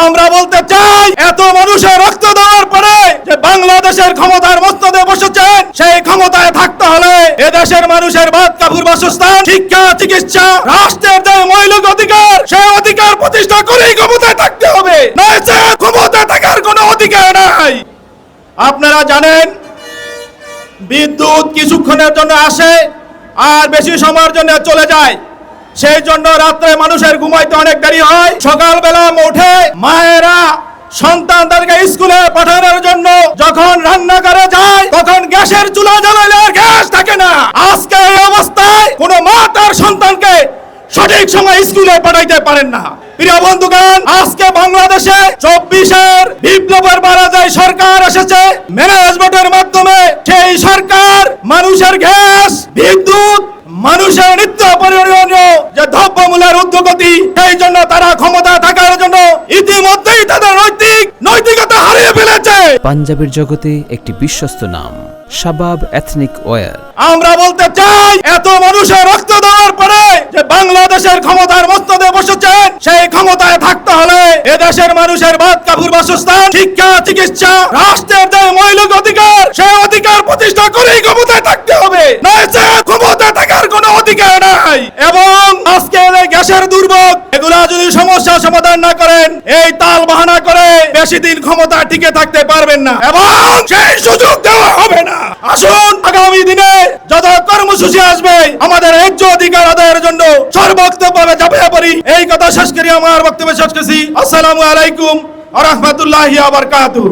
আমরা বলতে চাই, এত মানুষের রক্ত দেওয়ার পরে যে বাংলাদেশের ক্ষমতার মস্তদে বসেছেন, সেই ক্ষমতায় থাকতে হলে এদেশের মানুষের ভাত কাপড় বাসস্থান, শিক্ষা, চিকিৎসা, রাষ্ট্রের যে মৌলিক অধিকার, সেই অধিকার প্রতিষ্ঠা করেই ক্ষমতায় থাকতে হবে, নয়তো ক্ষমতায় থাকার কোনো অধিকার নাই। আপনারা জানেন, বিদ্যুৎ কিছুক্ষণের জন্য আসে আর বেশি সময়ের জন্য চলে যায়। সেই জন্য রাত্রে মানুষের ঘুমাইতে অনেক দেরি হয়। সকালবেলা উঠে মায়েরা সন্তানদেরকে স্কুলে পাঠানোর জন্য যখন রান্নাঘরে যায়, তখন গ্যাসের চুলা জ্বালালে আর গ্যাস থাকে না। আজকে এই অবস্থায় কোনো মা তার সন্তানকে সঠিক সময় স্কুলে পাঠাইতে পারেন না। প্রিয় বন্ধুগণ, আজকে বাংলাদেশে 24-এর বিপ্লবের পরাজয় সরকার এসেছে ম্যানেজমেন্টের মাধ্যমে। সেই সরকার মানুষের গ্যাস, বিদ্যুৎ, মানুষের নিত্য প্রয়োজনীয় যে দ্রব্যমূল্যের ঊর্ধ্বগতি, সেই জন্য তারা ক্ষমতা থাকার জন্য ইতিমধ্যেই তাদের নৈতিকতা হারিয়ে ফেলেছে। পাঞ্জাবের জগতে একটি বিশ্বস্ত নাম, শাবাব এথনিক ওয়্যার। আমরা বলতে চাই, এত মানুষের রক্ত দেওয়ার পরে যে বাংলাদেশের ক্ষমতার মস্তদে বসেছেন, সেই ক্ষমতায় থাকতে হলে এদেশের মানুষের ভাত কাপড় বাসস্থান, শিক্ষা, চিকিৎসা, রাষ্ট্রের যে মৌলিক অধিকার, সেই অধিকার প্রতিষ্ঠা করেই ক্ষমতায় থাকতে হবে, নয়তো ক্ষমতায় থাকার কোনো অধিকার নাই। এবং আজকে এই গ্যাসের দুর্ভোগ, এগুলা যদি সমস্যা সমাধান না করেন, এই তাল বাহানা করে বেশি দিন ক্ষমতা টিকে থাকতে পারবেন না এবং সেই সুযোগ দেওয়া হবে না। আসুন, আগামী দিনে যত কর্মসূচি আসবে, আমাদের ন্যায্য অধিকার আদায়ের জন্য সর্বক্তভাবে ঝাঁপিয়ে পড়ি। এই কথা শেষ করি, আমার বক্তব্য শেষ করছি। আসসালামু আলাইকুম ওয়া রাহমাতুল্লাহি ওয়া বারাকাতুহু।